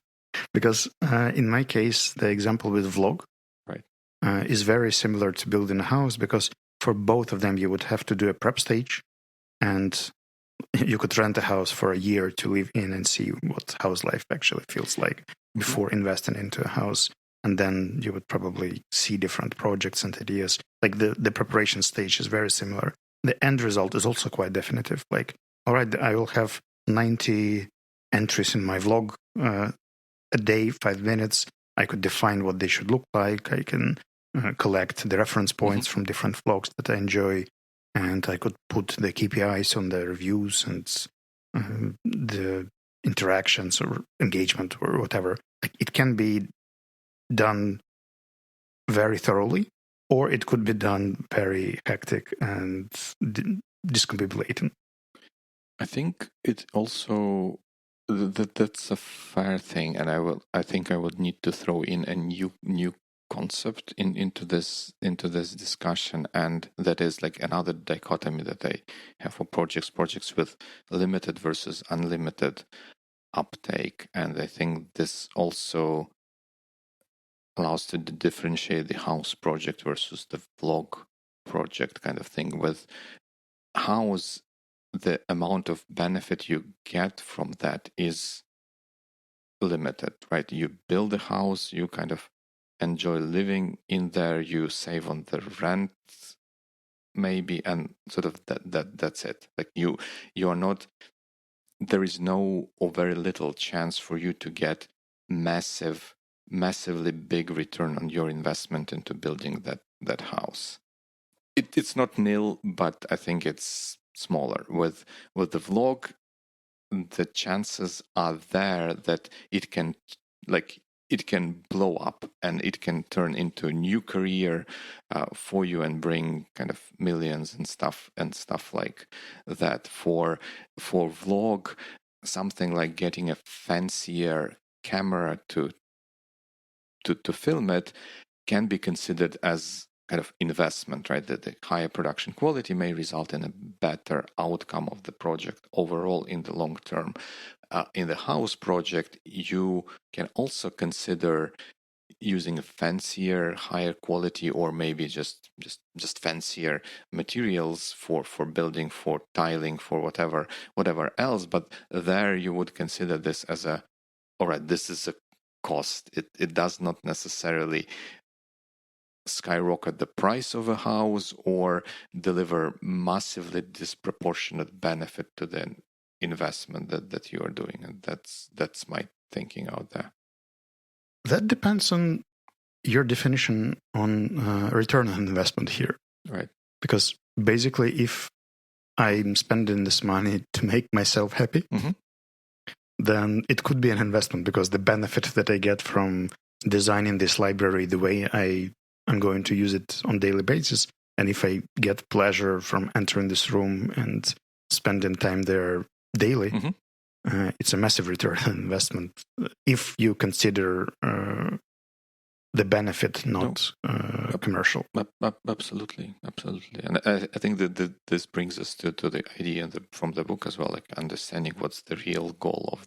because in my case, the example with vlog is very similar to building a house, because for both of them, you would have to do a prep stage, and you could rent a house for a year to live in and see what house life actually feels like before investing into a house. and then you would probably see different projects and ideas. Like the preparation stage is very similar. The end result is also quite definitive. Like, all right, I will have 90 entries in my vlog a day, 5 minutes. I could define what they should look like. I can collect the reference points from different vlogs that I enjoy, and I could put the KPIs on the reviews and the interactions or engagement or whatever. Like, it can be done very thoroughly, or it could be done very hectic and discombobulating. I think it also that's a fair thing, and I think I would need to throw in a new concept into this discussion, and that is like another dichotomy that I have for projects with limited versus unlimited uptake, and I think this also allows to differentiate the house project versus the vlog project kind of thing. With house, the amount of benefit you get from that is limited, right? You build a house, you kind of enjoy living in there, you save on the rent maybe, and sort of that's it. Like you are not, there is no or very little chance for you to get massively big return on your investment into building that house. It's not nil, but I think it's smaller. With the vlog, the chances are there that it can blow up and it can turn into a new career for you and bring kind of millions and stuff like that. For vlog, something like getting a fancier camera to film it can be considered as kind of investment, right? That the higher production quality may result in a better outcome of the project overall in the long term. In the house project, you can also consider using a fancier, higher quality, or maybe just fancier materials for building, for tiling, for whatever else. But there you would consider this as all right, this is a cost. It does not necessarily skyrocket the price of a house or deliver massively disproportionate benefit to the investment that you are doing. And that's my thinking out there. That depends on your definition on return on investment here. Right. Because basically, if I'm spending this money to make myself happy, then it could be an investment, because the benefit that I get from designing this library the way I'm going to use it on a daily basis, and if I get pleasure from entering this room and spending time there daily, it's a massive return on investment if you consider the benefit not commercial. Absolutely. And I think that this brings us to the idea from the book as well, like understanding what's the real goal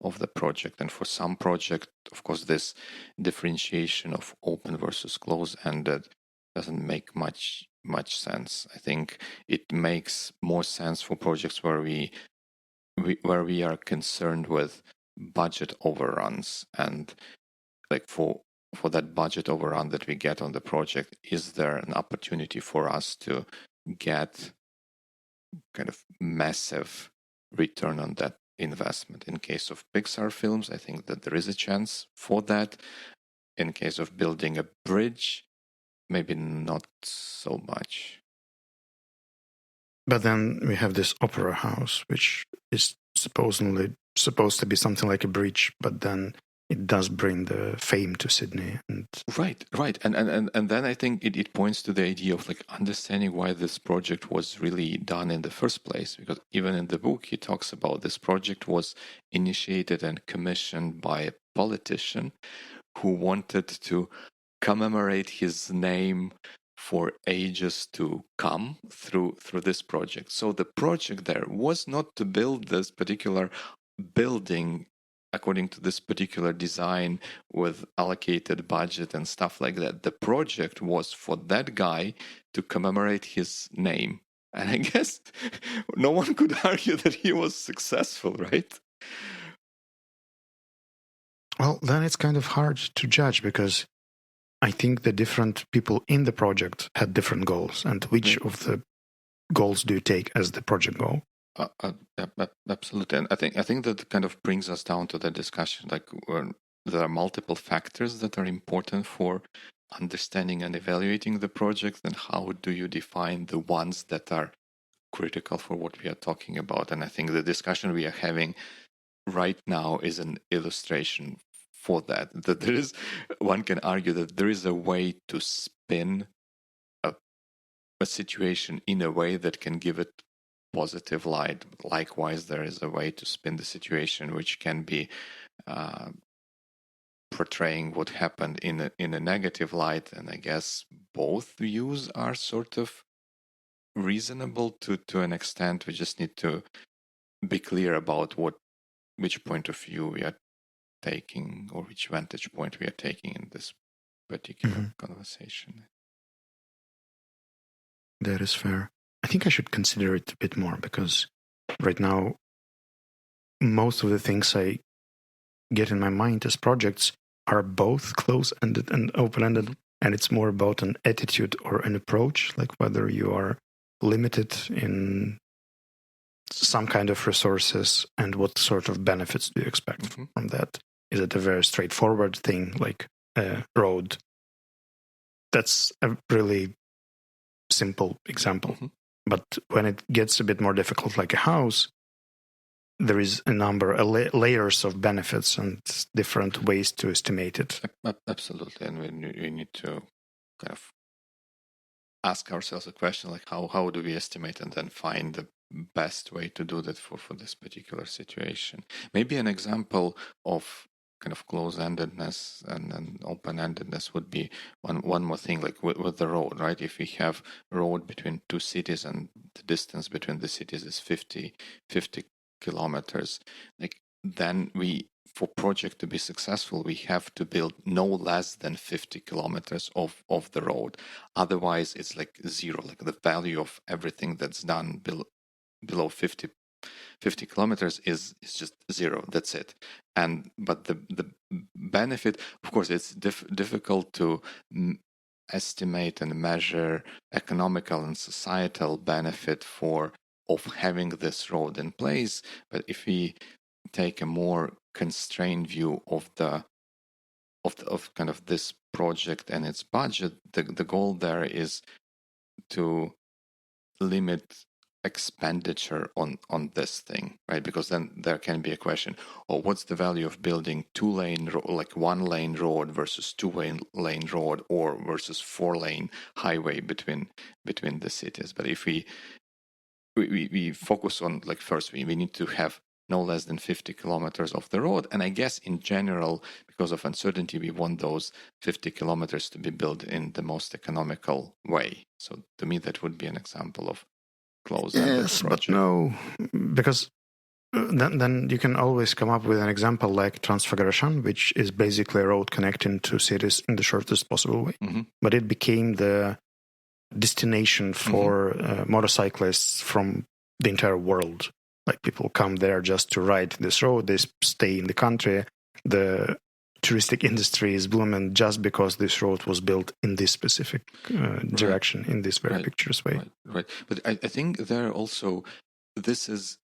of the project. And for some project, of course, this differentiation of open versus close-ended doesn't make much sense. I think it makes more sense for projects where we are concerned with budget overruns, and like for that budget overrun that we get on the project, is there an opportunity for us to get kind of massive return on that investment? In case of Pixar films, I think that there is a chance for that. In case of building a bridge, maybe not so much. But then we have this opera house, which is supposedly supposed to be something like a bridge, but then it does bring the fame to Sydney. And right. And then I think it points to the idea of like understanding why this project was really done in the first place. Because even in the book, he talks about this project was initiated and commissioned by a politician who wanted to commemorate his name for ages to come through this project. So the project there was not to build this particular building according to this particular design with allocated budget and stuff like that. The project was for that guy to commemorate his name. And I guess no one could argue that he was successful, right? Well, then it's kind of hard to judge because I think the different people in the project had different goals. And which of the goals do you take as the project goal? Absolutely. And I think that kind of brings us down to the discussion, like when there are multiple factors that are important for understanding and evaluating the project, and how do you define the ones that are critical for what we are talking about. And I think the discussion we are having right now is an illustration for that there is, one can argue that there is a way to spin a situation in a way that can give it positive light. Likewise, there is a way to spin the situation which can be portraying what happened in a negative light. And I guess both views are sort of reasonable to an extent. We just need to be clear about which point of view we are taking, or which vantage point we are taking in this particular conversation. That is fair. I think I should consider it a bit more, because right now, most of the things I get in my mind as projects are both close-ended and open-ended, and it's more about an attitude or an approach, like whether you are limited in some kind of resources and what sort of benefits do you expect from that. Is it a very straightforward thing, like a road? That's a really simple example. But when it gets a bit more difficult, like a house, there is a number, layers of benefits and different ways to estimate it. Absolutely. And we need to kind of ask ourselves a question like, how do we estimate and then find the best way to do that for this particular situation. Maybe an example of kind of close-endedness and open-endedness would be one more thing, like with the road, right? If we have a road between two cities and the distance between the cities is 50 kilometers, like then for project to be successful, we have to build no less than 50 kilometers of the road. Otherwise, it's like zero, like the value of everything that's done below 50 kilometers is just zero. That's it. But the benefit, of course, it's difficult to estimate and measure economical and societal benefit of having this road in place. But if we take a more constrained view of kind of this project and its budget, the goal there is to limit expenditure on this thing, right? Because then there can be a question, what's the value of building like 1-lane road versus 2-lane road, or versus 4-lane highway between the cities? But if we focus on, like, first we need to have no less than 50 kilometers of the road. And I guess in general, because of uncertainty, we want those 50 kilometers to be built in the most economical way. So to me, that would be an example of close-ended project. But no, because then you can always come up with an example like Transfiguration, which is basically a road connecting two cities in the shortest possible way. But it became the destination for motorcyclists from the entire world. Like, people come there just to ride this road. They stay in the country. The touristic industry is blooming just because this road was built in this specific direction, in this very picturesque way. Right. But I think there also, this is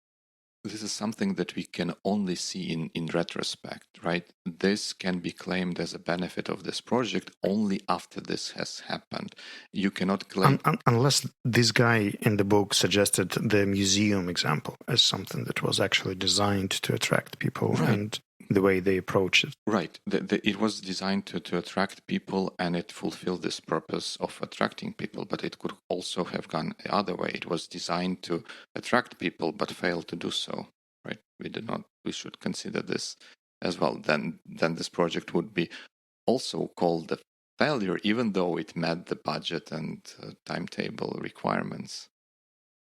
something that we can only see in retrospect, right? This can be claimed as a benefit of this project only after this has happened. You cannot claim... Unless this guy in the book suggested the museum example as something that was actually designed to attract people, and the way they approach it. Right. It was designed to attract people, and it fulfilled this purpose of attracting people, but it could also have gone the other way. It was designed to attract people, but failed to do so, right? We should consider this as well. Then this project would be also called a failure, even though it met the budget and timetable requirements.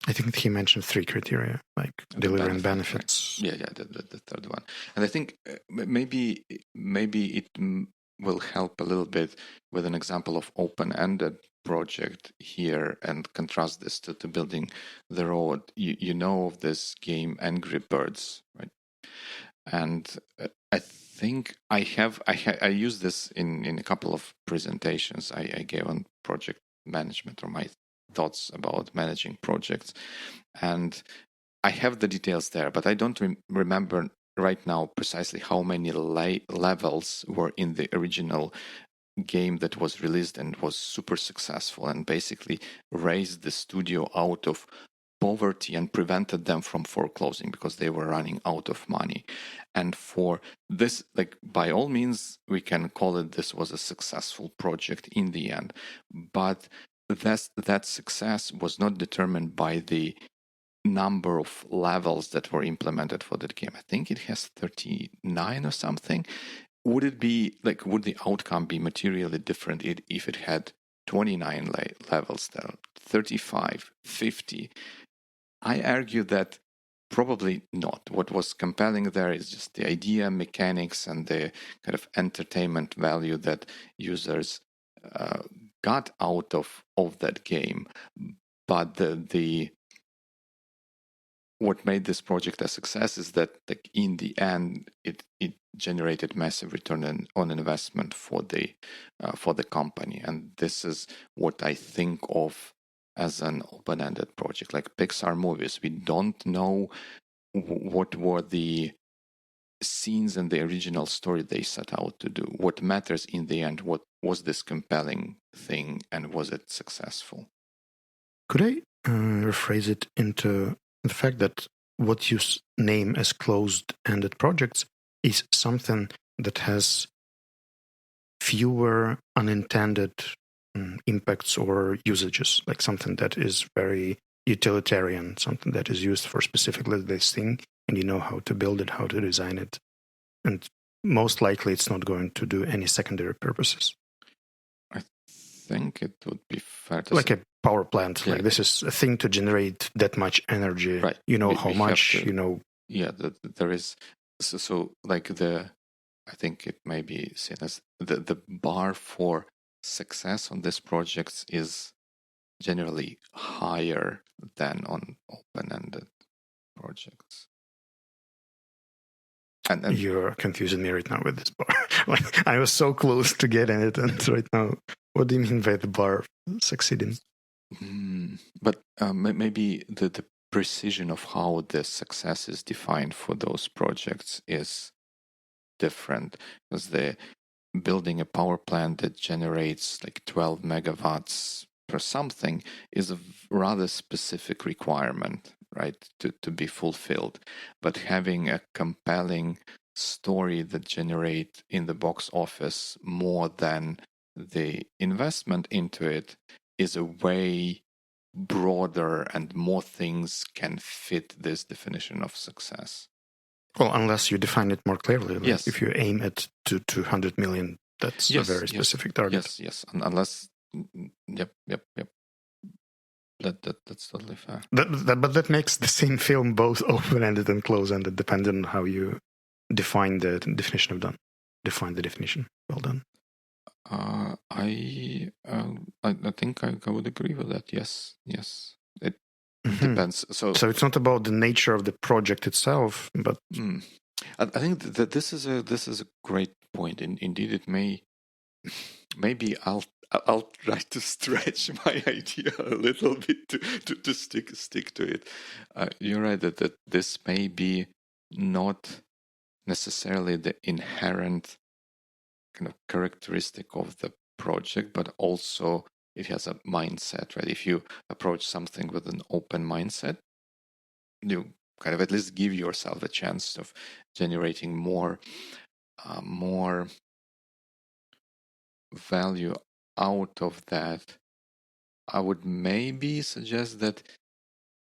I think he mentioned 3 criteria, like delivering benefits. Right. Yeah, the third one. And I think maybe it will help a little bit with an example of open-ended project here, and contrast this to building the road. You know of this game Angry Birds, right? And I think I use this in a couple of presentations I gave on project management or my thoughts about managing projects, and I have the details there, but I don't remember right now precisely how many levels were in the original game that was released and was super successful and basically raised the studio out of poverty and prevented them from foreclosing because they were running out of money. And for this, like, by all means, we can call it this was a successful project in the end, but that success was not determined by the number of levels that were implemented for that game. I think it has 39 or something. Would it be like, would the outcome be materially different if it had 29 levels, 35, 50? I argue that probably not. What was compelling there is just the idea, mechanics, and the kind of entertainment value that users got out of that game. But the what made this project a success is that, like, in the end, it generated massive return on investment for the company, and this is what I think of as an open-ended project. Like Pixar movies, we don't know what were the scenes in the original story they set out to do. What matters in the end, what was this compelling thing, and was it successful? Could I rephrase it into the fact that what you name as closed-ended projects is something that has fewer unintended impacts or usages, like something that is very utilitarian, something that is used for specifically this thing, and you know how to build it, how to design it, and most likely it's not going to do any secondary purposes. I think it would be fair to like say. A power plant. Yeah. Like, this is a thing to generate that much energy. Right. You know how much, to, you know. Yeah, there is. So like I think it may be seen as the bar for success on this project is generally higher than on open-ended projects. And You're confusing me right now with this bar. Like, I was so close to getting it, and right now, what do you mean by the bar succeeding? But maybe the precision of how the success is defined for those projects is different, because the building a power plant that generates like 12 megawatts per something is a rather specific requirement, right, to be fulfilled. But having a compelling story that generate in the box office more than the investment into it is a way broader, and more things can fit this definition of success. Well, unless you define it more clearly. Like, Yes. if you aim at 200 million, that's a very specific target. Yes. Unless, yep. That's totally fair. But that makes the same film both open-ended and close-ended, depending on how you define the definition of done. Define the definition. Well done. I think I would agree with that. Yes. It depends. So it's not about the nature of the project itself, but I think that this is a great point. Indeed, it may. Maybe I'll try to stretch my idea a little bit to stick to it. You're right that this may be not necessarily the inherent kind of characteristic of the project, but also it has a mindset, right? If you approach something with an open mindset, you kind of at least give yourself a chance of generating more value out of that. I would maybe suggest that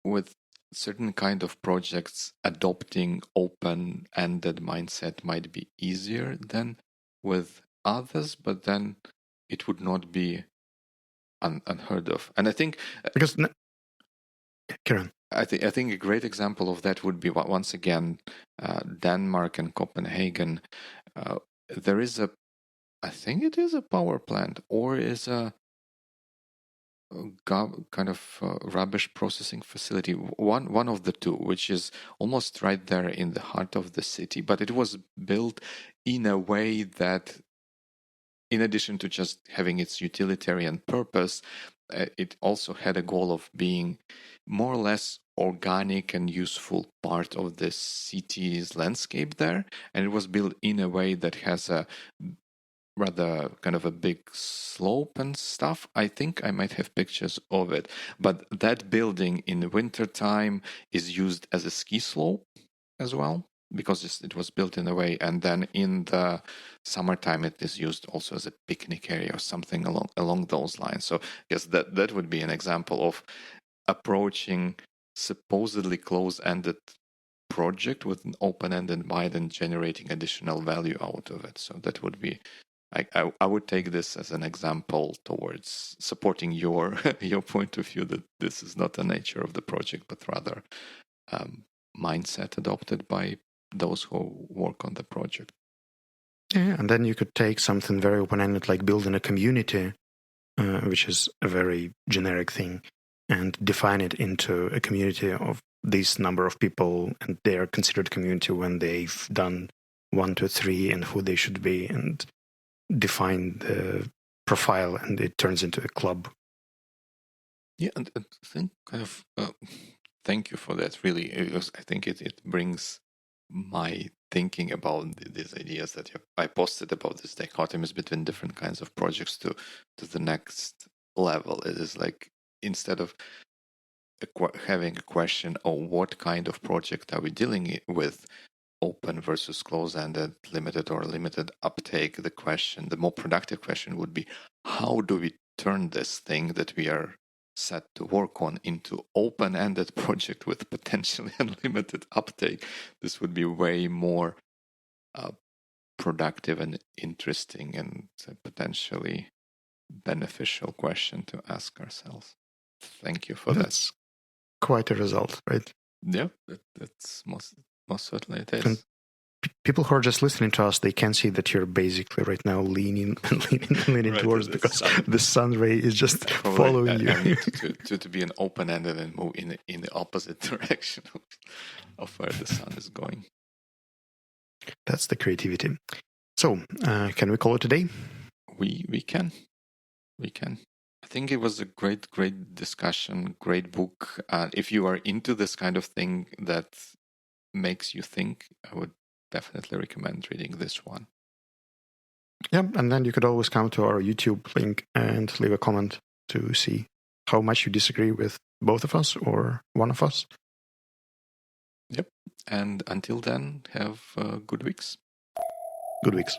with certain kind of projects, adopting open-ended mindset might be easier than with others, but then it would not be unheard of. And I think because Karen, I think a great example of that would be once again Denmark and Copenhagen. There is I think it is a power plant, or is kind of rubbish processing facility. One of the two, which is almost right there in the heart of the city, but it was built in a way that, in addition to just having its utilitarian purpose, it also had a goal of being more or less organic and useful part of the city's landscape there. And it was built in a way that has a rather kind of a big slope and stuff. I think I might have pictures of it. But that building in the wintertime is used as a ski slope as well, because it was built in a way. And then in the summertime, it is used also as a picnic area or something along those lines. So yes, that would be an example of approaching supposedly close-ended project with an open-ended mind and generating additional value out of it. So that would be, I would take this as an example towards supporting your your point of view that this is not the nature of the project, but rather mindset adopted by those who work on the project. Yeah, and then you could take something very open-ended like building a community, which is a very generic thing, and define it into a community of this number of people, and they are considered community when they've done 1, 2, 3 and who they should be, and define the profile, and it turns into a club. Yeah, and I think kind of thank you for that. Really, I think it brings my thinking about these ideas that I posted about these dichotomies between different kinds of projects to the next level. It is like, instead of having a question, oh, what kind of project are we dealing with, open versus close-ended, limited or limited uptake, the more productive question would be, how do we turn this thing that we are set to work on into open-ended project with potentially unlimited uptake? This would be way more productive and interesting and potentially beneficial question to ask ourselves. Thank you for that. Quite a result, right? Yeah, that's most certainly it is. And people who are just listening to us, they can see that you're basically right now leaning right, towards, because the sun ray is just following you. I need to be an open-ended and move in the opposite direction of where the sun is going. That's the creativity. So, can we call it a day? We can. I think it was a great discussion, great book. If you are into this kind of thing that makes you think, I would definitely recommend reading this one. Yeah, and then you could always come to our YouTube link and leave a comment to see how much you disagree with both of us or one of us. Yep. And until then, have good weeks. Good weeks.